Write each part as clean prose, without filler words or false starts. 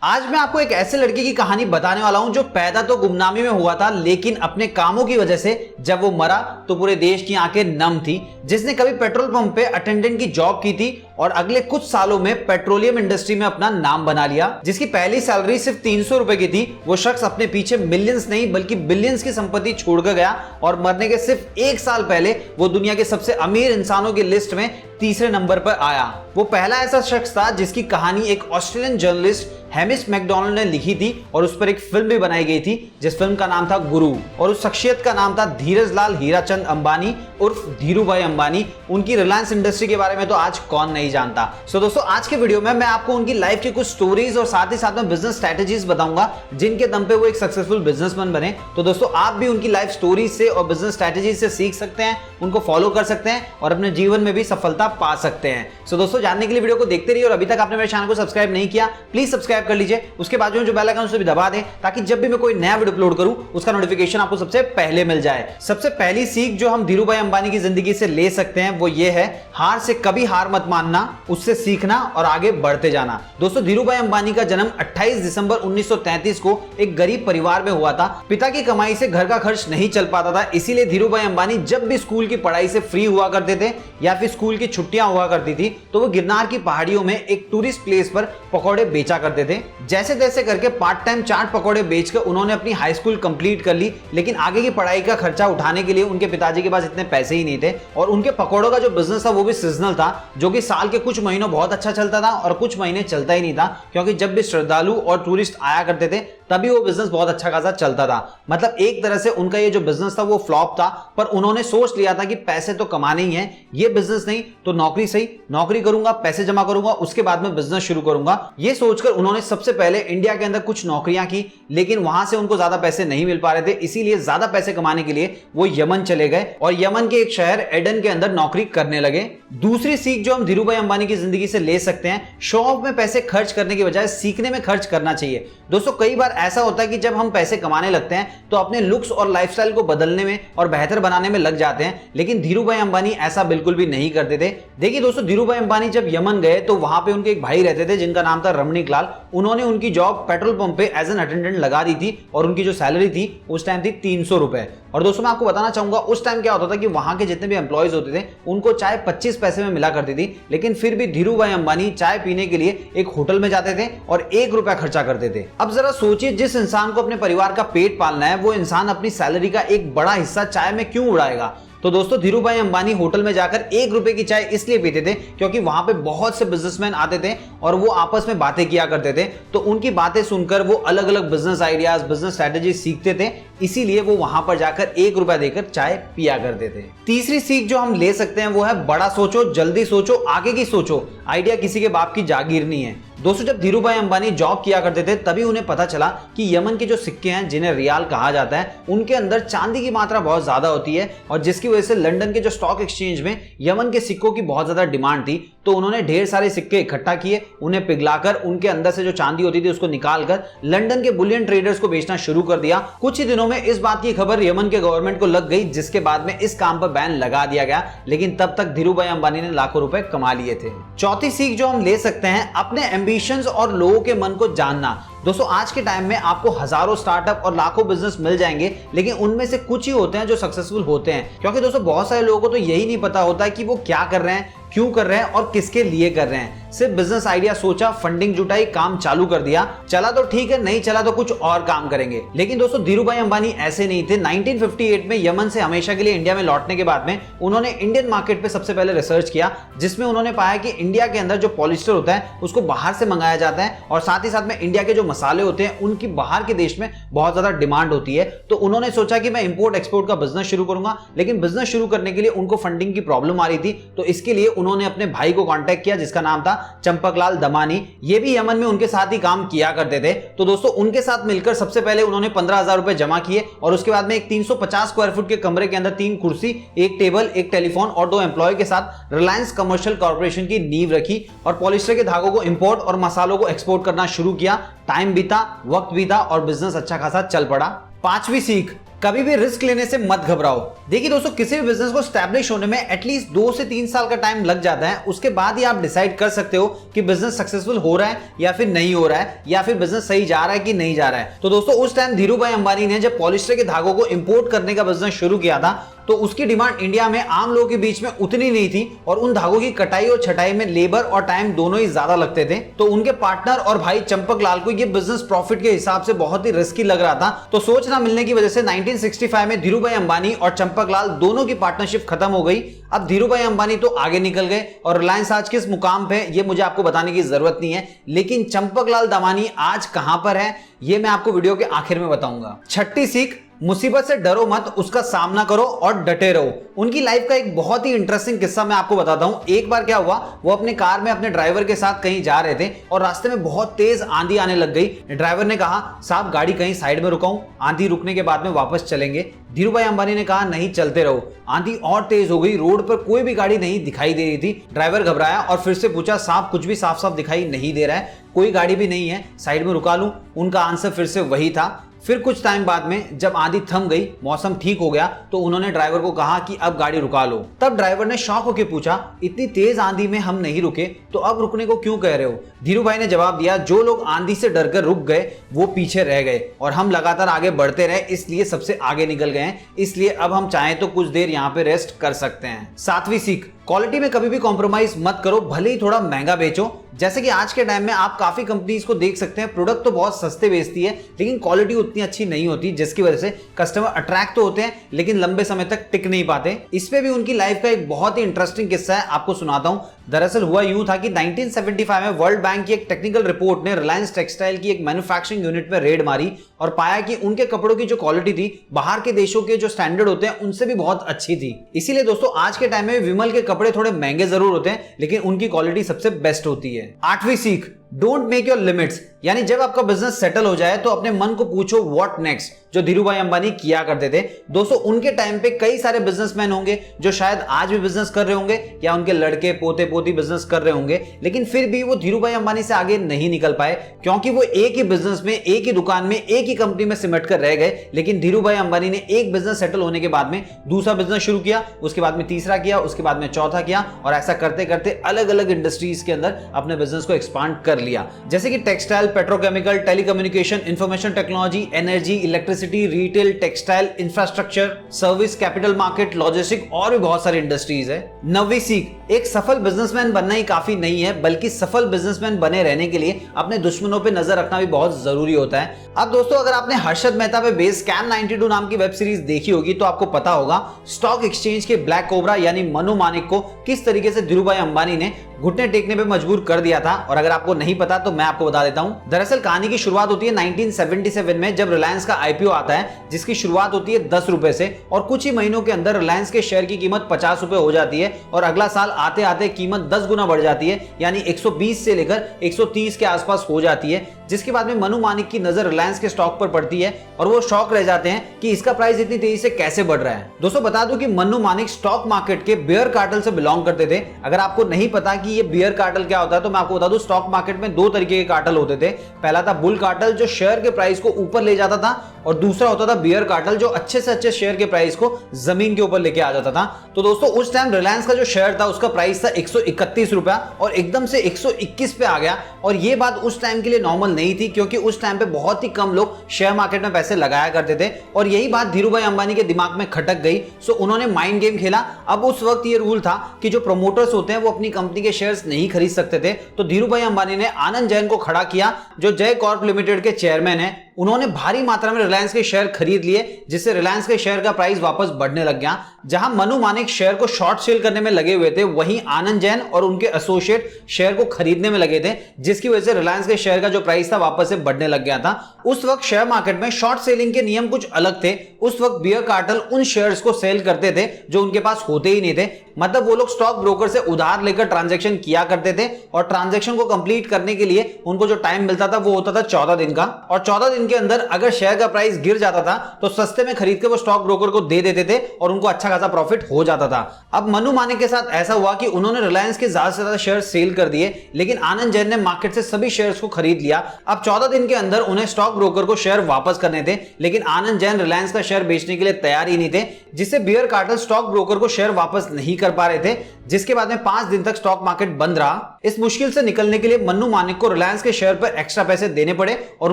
आज मैं आपको एक ऐसे लड़के की कहानी बताने वाला हूं जो पैदा तो गुमनामी में हुआ था, लेकिन अपने कामों की वजह से जब वो मरा तो पूरे देश की आंखें नम थी। जिसने कभी पेट्रोल पंप पे अटेंडेंट की जॉब की थी और अगले कुछ सालों में पेट्रोलियम इंडस्ट्री में अपना नाम बना लिया। जिसकी पहली सैलरी सिर्फ 300 रुपए की थी। वो शख्स अपने पीछे मिलियंस नहीं बल्कि बिलियंस की संपत्ति छोड़कर गया और मरने के सिर्फ एक साल पहले वो दुनिया के सबसे अमीर इंसानों की लिस्ट में तीसरे नंबर पर आया। वो पहला ऐसा शख्स था जिसकी कहानी एक ऑस्ट्रेलियन जर्नलिस्ट हैमिश मैकडोनाल्ड ने लिखी थी और उस पर एक फिल्म भी बनाई गई थी जिस फिल्म का नाम था गुरु, और उस शख्सियत का नाम था धीरज लाल हीराचंद अंबानी उर्फ धीरू भाई अंबानी। उनकी रिलायंस इंडस्ट्री के बारे में तो आज कौन नहीं जानता। सो दोस्तों, आज के वीडियो में मैं आपको उनकी लाइफ की कुछ स्टोरीज और साथ ही साथ में बिजनेस स्ट्रेटेजीज बताऊंगा जिनके दम पे वो एक सक्सेसफुल बिजनेसमैन बने। तो दोस्तों, आप भी उनकी लाइफ स्टोरीज से और बिजनेस स्ट्रेटेजीज से सीख सकते हैं, उनको फॉलो कर सकते हैं और अपने जीवन में भी सफलता पा सकते हैं। सो दोस्तों, जानने के लिए वीडियो को देखते रहिए और अभी तक आपने मेरे चैनल को सब्सक्राइब नहीं किया प्लीज सब्सक्राइब कर लीजिए। उसके बाद जो बेल आइकन उसे भी दबा दें ताकि जब भी मैं कोई नया वीडियो अपलोड करूं उसका नोटिफिकेशन आपको सबसे पहले मिल जाए। सबसे पहली सीख जो हम धीरू भाई अंबानी की जिंदगी से ले सकते हैं वो ये है, हार से कभी हार मत मानना, उससे सीखना और आगे बढ़ते जाना। दोस्तों, धीरू भाई अंबानी का जन्म 28 दिसंबर 1933 को एक गरीब परिवार में हुआ था। पिता की कमाई से घर का खर्च नहीं चल पाता था, इसीलिए धीरू भाई अंबानी जब भी स्कूल की पढ़ाई से फ्री हुआ करते थे या फिर स्कूल की छुट्टियां हुआ करती थी तो वो गिरनार की पहाड़ियों में एक टूरिस्ट प्लेस पर पकौड़े बेचा करते थे। जैसे तैसे करके पार्ट टाइम चाट पकौड़े बेचकर उन्होंने अपनी हाई स्कूल कंप्लीट कर ली, लेकिन आगे की पढ़ाई का खर्चा उठाने के लिए उनके पिताजी के पास इतने पैसे ही नहीं थे। और उनके पकौड़ों का जो बिजनेस था वो भी सीजनल था, जो कि साल के कुछ महीनों बहुत अच्छा चलता था और कुछ महीने चलता ही नहीं था, क्योंकि जब भी श्रद्धालु और टूरिस्ट आया करते थे तभी वो बिजनेस बहुत अच्छा खासा चलता था। मतलब एक तरह से उनका ये जो बिजनेस था वो फ्लॉप था, पर उन्होंने सोच लिया था कि पैसे तो कमाने ही हैं, ये बिजनेस नहीं तो नौकरी सही, नौकरी करूंगा, पैसे जमा करूंगा, उसके बाद में बिजनेस शुरू करूंगा। ये सोचकर उन्होंने सबसे पहले इंडिया के अंदर कुछ नौकरियां की, लेकिन वहां से उनको ज्यादा पैसे नहीं मिल पा रहे थे, इसीलिए ज्यादा पैसे कमाने के लिए वो यमन चले गए और यमन के एक शहर एडन के अंदर नौकरी करने लगे। दूसरी सीख जो हम धीरू भाई अंबानी की जिंदगी से ले सकते हैं, शो ऑफ में पैसे खर्च करने की बजाय सीखने में खर्च करना चाहिए। दोस्तों, कई बार ऐसा होता है कि जब हम पैसे कमाने लगते हैं तो अपने लुक्स और लाइफस्टाइल को बदलने में और बेहतर बनाने में लग जाते हैं, लेकिन धीरू भाई अंबानी ऐसा बिल्कुल भी नहीं करते थे। देखिए दोस्तों, धीरू भाई अंबानी जब यमन गए तो वहां पे उनके एक भाई रहते थे जिनका नाम था रमणीक लाल। उन्होंने उनकी जॉब पेट्रोल पंप पे एज एन अटेंडेंट लगा दी थी और उनकी जो सैलरी थी उस टाइम थी 300 रुपए। और दोस्तों, मैं आपको बताना चाहूंगा उस टाइम क्या होता था कि वहां के जितने भी एम्प्लॉयज होते थे उनको चाय 25 पैसे में मिला करती थी, लेकिन फिर भी धीरू भाई अंबानी चाय पीने के लिए एक होटल में जाते थे और 1 रुपया खर्चा करते थे। अब जरा सोचिए, जिस इंसान को अपने परिवार का पेट पालना है वो इंसान अपनी सैलरी का एक बड़ा हिस्सा चाय में क्यों उड़ाएगा। तो दोस्तों, धीरू भाई अंबानी होटल में जाकर 1 रुपए की चाय इसलिए पीते थे क्योंकि वहां पे बहुत से बिजनेसमैन आते थे और वो आपस में बातें किया करते थे, तो उनकी बातें सुनकर वो अलग अलग बिजनेस आइडियाज, बिजनेस स्ट्रेटेजी सीखते थे, इसीलिए वो वहां पर जाकर 1 रुपया देकर चाय पिया करते थे। तीसरी सीख जो हम ले सकते हैं वो है, बड़ा सोचो, जल्दी सोचो, आगे की सोचो, आइडिया किसी के बाप की जागीर नहीं है। दोस्तों, जब धीरू भाई अंबानी जॉब किया करते थे तभी उन्हें पता चला कि यमन के जो सिक्के हैं जिन्हें रियाल कहा जाता है उनके अंदर चांदी की मात्रा बहुत ज्यादा होती है और जिसकी वजह से लंदन के जो स्टॉक एक्सचेंज में यमन के सिक्कों की बहुत ज्यादा डिमांड थी। तो उन्होंने ढेर सारे सिक्के इकट्ठा किए, उन्हें पिघलाकर उनके अंदर से जो चांदी होती थी उसको निकालकर लंदन के बुलियन ट्रेडर्स को बेचना शुरू कर दिया। कुछ ही दिनों में इस बात की खबर यमन के गवर्नमेंट को लग गई, जिसके बाद में इस काम पर बैन लगा दिया गया, लेकिन तब तक धीरू भाई अंबानी ने लाखों रुपए कमा लिए थे। चौथी सीख जो हम ले सकते हैं, अपने एम्बिशंस और लोगों के मन को जानना। दोस्तों, आज के टाइम में आपको हजारों स्टार्टअप और लाखों बिजनेस मिल जाएंगे, लेकिन उनमें से कुछ ही होते हैं जो सक्सेसफुल होते हैं, क्योंकि दोस्तों बहुत सारे लोगों को तो यही नहीं पता होता है कि वो क्या कर रहे हैं, क्यों कर रहे हैं और किसके लिए कर रहे हैं। सिर्फ बिजनेस आइडिया सोचा, फंडिंग जुटाई, काम चालू कर दिया, चला तो ठीक है, नहीं चला तो कुछ और काम करेंगे। लेकिन दोस्तों, धीरू भाई अंबानी ऐसे नहीं थे। 1958 में यमन से हमेशा के लिए इंडिया में लौटने के बाद में उन्होंने इंडियन मार्केट पे सबसे पहले रिसर्च किया, जिसमें उन्होंने पाया कि इंडिया के अंदर जो पॉलिस्टर होता है उसको बाहर से मंगाया जाता है और साथ ही साथ में इंडिया के जो मसाले होते हैं उनकी बाहर के देश में बहुत ज्यादा डिमांड होती है। तो उन्होंने सोचा कि मैं इंपोर्ट एक्सपोर्ट का बिजनेस शुरू करूंगा, लेकिन बिजनेस शुरू करने के लिए उनको फंडिंग की प्रॉब्लम आ रही थी, तो इसके लिए उन्होंने अपने भाई को कांटेक्ट किया जिसका नाम था चंपकलाल दमानी। ये भी यमन में उनके साथ ही काम किया करते थे। तो दोस्तों, उनके साथ मिलकर सबसे पहले उन्होंने 15,000 रुपए जमा किए और उसके बाद में एक 350 स्क्वायर फुट के कमरे के अंदर 3 कुर्सी, 1 टेबल, 1 टेलीफोन और 2 एम्प्लॉय के साथ रिलायंस कमर्शियल कॉर्पोरेशन की नींव रखी और पॉलिस्टर के धागों को इंपोर्ट और मसालों को एक्सपोर्ट करना शुरू किया। टाइम बीता, वक्त बीता और बिजनेस अच्छा खासा चल पड़ा। पांचवी सीख, कभी भी रिस्क लेने से मत घबराओ। देखिए दोस्तों, किसी भी बिजनेस को स्टैब्लिश होने में एटलीस्ट 2 से 3 साल का टाइम लग जाता है। उसके बाद ही आप डिसाइड कर सकते हो कि बिजनेस सक्सेसफुल हो रहा है या फिर नहीं हो रहा है, या फिर बिजनेस सही जा रहा है कि नहीं जा रहा है। तो दोस्तों, उस टाइम धीरू भाई अंबानी ने जब पॉलिस्टर के धागों को इंपोर्ट करने का बिजनेस शुरू किया था, तो उसकी डिमांड इंडिया में आम लोगों के बीच में उतनी नहीं थी और उन धागों की कटाई और छटाई में लेबर और टाइम दोनों ही ज्यादा लगते थे। तो उनके पार्टनर और भाई चंपक लाल को ये बिजनेस प्रॉफिट के हिसाब से बहुत ही रिस्की लग रहा था। तो सोच ना मिलने की वजह से 1965 में धीरू भाई अंबानी और चंपक लाल दोनों की पार्टनरशिप खत्म हो गई। अब धीरू भाई अंबानी तो आगे निकल गए और रिलायंस आज किस मुकाम पे ये मुझे आपको बताने की जरूरत नहीं है, लेकिन चंपक लाल दमानी आज कहां पर है ये मैं आपको वीडियो के आखिर में बताऊंगा। छठी सीख, मुसीबत से डरो मत, उसका सामना करो और डटे रहो। उनकी लाइफ का एक बहुत ही इंटरेस्टिंग किस्सा मैं आपको बताता हूं। एक बार क्या हुआ, वो अपने कार में अपने ड्राइवर के साथ कहीं जा रहे थे और रास्ते में बहुत तेज आंधी आने लग गई। ड्राइवर ने कहा, साहब गाड़ी कहीं साइड में रुकाऊं, आंधी रुकने के बाद में वापस चलेंगे। धीरू भाई अंबानी ने कहा, नहीं चलते रहो। आंधी और तेज हो गई, रोड पर कोई भी गाड़ी नहीं दिखाई दे रही थी। ड्राइवर घबराया और फिर से पूछा, साहब कुछ भी साफ साफ दिखाई नहीं दे रहा है, कोई गाड़ी भी नहीं है, साइड में रुका लूं? उनका आंसर फिर से वही था। फिर कुछ टाइम बाद में जब आंधी थम गई, मौसम ठीक हो गया, तो उन्होंने ड्राइवर को कहा कि अब गाड़ी रुका लो। तब ड्राइवर ने शॉक होकर पूछा, इतनी तेज आंधी में हम नहीं रुके तो अब रुकने को क्यों कह रहे हो? धीरू भाई ने जवाब दिया, जो लोग आंधी से डरकर रुक गए वो पीछे रह गए और हम लगातार आगे बढ़ते रहे, इसलिए सबसे आगे निकल गए हैं। इसलिए अब हम चाहें तो कुछ देर यहाँ पे रेस्ट कर सकते हैं। 7वीं सीख, क्वालिटी में कभी भी कॉम्प्रोमाइज मत करो, भले ही थोड़ा महंगा बेचो। जैसे कि आज के टाइम में आप काफी कंपनीज को देख सकते हैं, प्रोडक्ट तो बहुत सस्ते बेचती है लेकिन क्वालिटी उतनी अच्छी नहीं होती, जिसकी वजह से कस्टमर अट्रैक्ट तो होते हैं लेकिन लंबे समय तक टिक नहीं पाते। इस पे भी उनकी लाइफ का एक बहुत ही इंटरेस्टिंग किस्सा है, आपको सुनाता हूं। दरअसल हुआ यूं था कि 1975 में वर्ल्ड बैंक की एक टेक्निकल रिपोर्ट ने रिलायंस टेक्सटाइल की एक मैन्युफैक्चरिंग यूनिट में रेड मारी और पाया कि उनके कपड़ों की जो क्वालिटी थी बाहर के देशों के जो स्टैंडर्ड होते हैं उनसे भी बहुत अच्छी थी। इसीलिए दोस्तों, आज के टाइम में विमल के कपड़े थोड़े महंगे जरूर होते हैं लेकिन उनकी क्वालिटी सबसे बेस्ट होती है। 8वीं सीख, डोंट मेक योर लिमिट्स, यानी जब आपका बिजनेस सेटल हो जाए तो अपने मन को पूछो व्हाट नेक्स्ट, जो धीरू भाई अंबानी किया करते थे। दोस्तों, उनके टाइम पे कई सारे बिजनेसमैन होंगे जो शायद आज भी बिजनेस कर रहे होंगे या उनके लड़के पोते पोती बिजनेस कर रहे होंगे, लेकिन फिर भी वो धीरू भाई अंबानी से आगे नहीं निकल पाए क्योंकि वो एक ही बिजनेस में, एक ही दुकान में, एक ही कंपनी में सिमट कर रह गए। लेकिन धीरू भाई अंबानी ने एक बिजनेस सेटल होने के बाद में दूसरा बिजनेस शुरू किया, उसके बाद में तीसरा किया, उसके बाद में चौथा किया और ऐसा करते करते अलग अलग इंडस्ट्रीज के अंदर अपने बिजनेस को एक्सपांड कर लिया, जैसे कि textile, petrochemical, telecommunication, information technology, energy, electricity, retail, textile, infrastructure, service, capital market, logistic और भी बहुत सारी इंडस्ट्रीज है। 9वीं सीख, एक सफल बिजनेसमैन बनना ही काफी नहीं है, बल्कि सफल बिजनेसमैन बने रहने के लिए अपने दुश्मनों पे नजर रखना भी बहुत जरूरी होता है। अब दोस्तों, अगर आपने हर्षद मेहता पे बेस्ड स्कैम 92 नाम की वेब सीरीज देखी होगी तो आपको पता होगा स्टॉक एक्सचेंज के ब्लैक कोबरा यानी मनु मानिक को किस तरीके से धीरू भाई अंबानी ने घुटने टेकने पे मजबूर कर दिया था। और अगर आपको नहीं पता तो मैं आपको बता देता हूं। दरअसल कहानी की शुरुआत होती है 1977 में, जब रिलायंस का आईपीओ आता है, जिसकी शुरुआत होती है 10 रुपए से और कुछ ही महीनों के अंदर रिलायंस के शेयर की कीमत 50 रुपए हो जाती है और अगला साल आते आते कीमत 10 गुना बढ़ जाती है, यानी 120 से लेकर 130 के आसपास हो जाती है। जिसके बाद में मनु मानिक की नजर रिलायंस के स्टॉक पर पड़ती है और वो शॉक रह जाते हैं कि इसका प्राइस इतनी तेजी से कैसे बढ़ रहा है। दोस्तों, बता दूं कि मनु मानिक स्टॉक मार्केट के बियर कार्टेल से बिलोंग करते थे। अगर आपको नहीं पता कि ये बियर कार्टेल क्या होता है तो मैं आपको बता दूं, स्टॉक मार्केट में 2 तरीके के कार्टेल होते थे। पहला था बुल कार्टेल, जो शेयर के प्राइस को ऊपर ले जाता था, और दूसरा होता था बियर कार्टेल, जो अच्छे से अच्छे शेयर के प्राइस को जमीन के ऊपर लेके आ जाता था। तो दोस्तों, उस टाइम रिलायंस का जो शेयर था उसका प्राइस था 131 रुपया और एकदम से 121 पे आ गया। और ये बात उस टाइम के लिए नॉर्मल नहीं थी क्योंकि उस टाइम पे बहुत ही कम लोग शेयर मार्केट में पैसे लगाया करते थे और यही बात धीरू भाई अंबानी के दिमाग में खटक गई। सो उन्होंने माइंड गेम खेला। अब उस वक्त ये रूल था कि जो प्रमोटर्स होते हैं वो अपनी कंपनी के शेयर्स नहीं खरीद सकते थे। तो धीरू भाई अंबानी ने आनंद जैन को खड़ा किया, जो जय कॉर्प लिमिटेड के चेयरमैन है। उन्होंने भारी मात्रा में रिलायंस के शेयर खरीद लिए, जिससे रिलायंस के शेयर का प्राइस वापस बढ़ने लग गया। जहां मनु मानिक शेयर को शॉर्ट सेल करने में लगे हुए थे, वहीं आनंद जैन और उनके एसोसिएट शेयर को खरीदने में लगे थे, जिसकी वजह से रिलायंस के शेयर का जो प्राइस था वापस से बढ़ने लग गया था। उस वक्त शेयर मार्केट में शॉर्ट सेलिंग के नियम कुछ अलग थे। उस वक्त बियर कार्टेल उन शेयर्स को सेल करते थे जो उनके पास होते ही नहीं थे। मतलब वो लोग स्टॉक ब्रोकर से उधार लेकर ट्रांजैक्शन किया करते थे और ट्रांजैक्शन को कंप्लीट करने के लिए उनको जो टाइम मिलता था वो होता था 14 दिन का, और 14 दिन के अंदर अगर शेयर का प्राइस गिर जाता था तो सस्ते में खरीद के वो स्टॉक ब्रोकर को दे देते थे और उनको अच्छा खासा प्रॉफिट हो जाता था। अब मनु मानिक के साथ ऐसा हुआ कि उन्होंने रिलायंस के ज्यादा से ज्यादा शेयर सेल कर दिए, लेकिन आनंद जैन ने मार्केट से सभी शेयर्स को खरीद लिया। अब 14 दिन के अंदर उन्हें स्टॉक ब्रोकर को शेयर वापस करने थे, लेकिन आनंद जैन रिलायंस का शेयर बेचने के लिए तैयार ही नहीं थे, जिससे बियर कार्टेल स्टॉक ब्रोकर को शेयर वापस नहीं कर पा रहे थे, जिसके बाद में 5 दिन तक स्टॉक मार्केट बंद रहा। इस मुश्किल से निकलने के लिए मन्नू मानिक को रिलायंस के शेयर पर एक्स्ट्रा पैसे देने पड़े और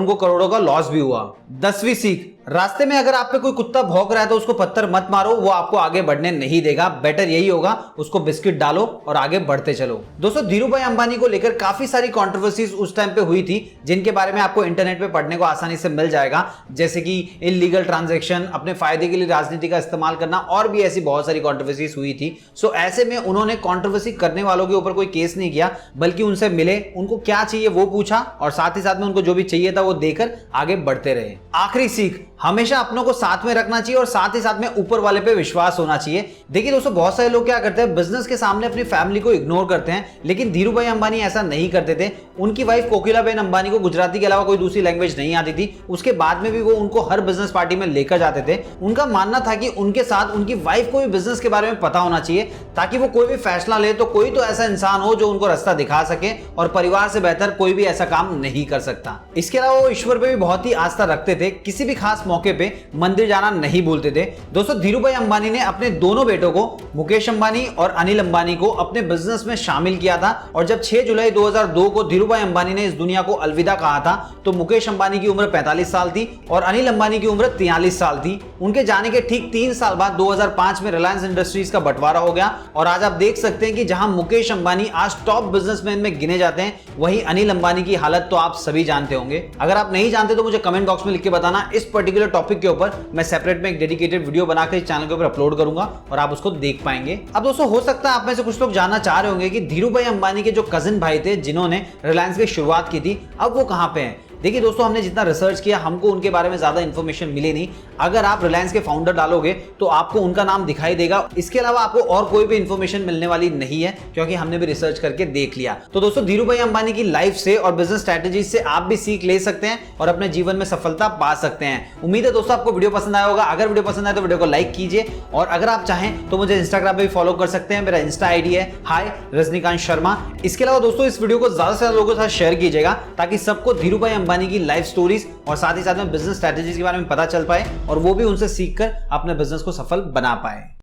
उनको करोड़ों का लॉस भी हुआ। 10वीं सीख, रास्ते में अगर आप पे कोई कुत्ता भौंक रहा है तो उसको पत्थर मत मारो, वो आपको आगे बढ़ने नहीं देगा। बेटर यही होगा उसको बिस्किट डालो और आगे बढ़ते चलो। दोस्तों, धीरूभाई अंबानी को लेकर काफी सारी कंट्रोवर्सीज उस टाइम पे हुई थी, जिनके बारे में आपको इंटरनेट पे पढ़ने को आसानी से मिल जाएगा, जैसे कि इलीगल ट्रांजैक्शन, अपने फायदे के लिए राजनीति का इस्तेमाल करना, और भी ऐसी बहुत सारी कंट्रोवर्सीज हुई थी। सो ऐसे में उन्होंने कंट्रोवर्सी करने वालों के ऊपर कोई केस नहीं किया, बल्कि उनसे मिले, उनको क्या चाहिए वो पूछा और साथ ही साथ में उनको जो भी चाहिए था वो देकर आगे बढ़ते रहे। आखिरी सीख, हमेशा अपनों को साथ में रखना चाहिए और साथ ही साथ में ऊपर वाले पे विश्वास होना चाहिए। देखिए दोस्तों, बहुत सारे लोग क्या करते हैं, बिजनेस के सामने अपनी फैमिली को इग्नोर करते हैं, लेकिन धीरूभाई अंबानी ऐसा नहीं करते थे। उनकी वाइफ कोकिलाबेन अंबानी को गुजराती के अलावा कोई दूसरी लैंग्वेज नहीं आती थी, उसके बाद में भी वो उनको हर बिजनेस पार्टी में लेकर जाते थे। उनका मानना था कि उनके साथ उनकी वाइफ को भी बिजनेस के बारे में पता होना चाहिए, ताकि वो कोई भी फैसला ले तो कोई तो ऐसा इंसान हो जो उनको रास्ता दिखा सके, और परिवार से बेहतर कोई भी ऐसा काम नहीं कर सकता। इसके अलावा वो ईश्वर पे भी बहुत ही आस्था रखते थे, किसी भी खास मौके पे मंदिर जाना नहीं भूलते थे। दोस्तों, धीरूभाई अंबानी ने अपने दोनों बेटों को, मुकेश अंबानी और अनिल अंबानी को, अपने बिजनेस में शामिल किया था, और जब 6 जुलाई 2002 को धीरूभाई अंबानी ने इस दुनिया को अलविदा कहा था तो मुकेश अंबानी की उम्र 45 साल थी और अनिल अंबानी की उम्र 43 साल थी। उनके जाने के ठीक 3 साल बाद 2005 में रिलायंस इंडस्ट्रीज का बंटवारा हो गया, और आज आप देख सकते हैं कि जहां मुकेश अंबानी आज टॉप बिजनेसमैन में गिने जाते हैं, वहीं अनिल अंबानी की हालत तो आप सभी जानते होंगे। अगर आप नहीं जानते तो मुझे कमेंट बॉक्स में लिख के बताना। इस पर्टिकुलर टॉपिक के ऊपर मैं सेपरेट में एक डेडिकेटेड वीडियो बनाकर इस चैनल के ऊपर अपलोड करूंगा और आप उसको देख पाएंगे। अब दोस्तों, हो सकता है आप में से कुछ लोग जानना चाह रहे होंगे कि धीरूभाई अंबानी के जो कजिन भाई थे जिन्होंने रिलायंस की शुरुआत की थी, अब वो कहां पे हैं। देखिए दोस्तों, हमने जितना रिसर्च किया हमको उनके बारे में ज्यादा इंफॉर्मेशन मिली नहीं। अगर आप रिलायंस के फाउंडर डालोगे तो आपको उनका नाम दिखाई देगा, इसके अलावा आपको और कोई भी इंफॉर्मेशन मिलने वाली नहीं है, क्योंकि हमने भी रिसर्च करके देख लिया। तो दोस्तों, धीरूभाई अंबानी की लाइफ से और बिजनेस स्ट्रेटेजीज से आप भी सीख ले सकते हैं और अपने जीवन में सफलता पा सकते हैं। उम्मीद है दोस्तों आपको वीडियो पसंद आया होगा। अगर वीडियो पसंद आए तो वीडियो को लाइक कीजिए, और अगर आप चाहें तो मुझे इंस्टाग्राम पे भी फॉलो कर सकते हैं। मेरा इंस्टा आईडी है हाय रजनीकांत शर्मा। इसके अलावा दोस्तों, इस वीडियो को ज्यादा से ज्यादा लोगों के साथ शेयर कीजिएगा, ताकि सबको धीरूभाई अंबानी की लाइफ स्टोरी और साथ ही साथ में बिजनेस स्ट्रेटेजीज के बारे में पता चल पाए और वो भी उनसे सीखकर अपने बिजनेस को सफल बना पाए।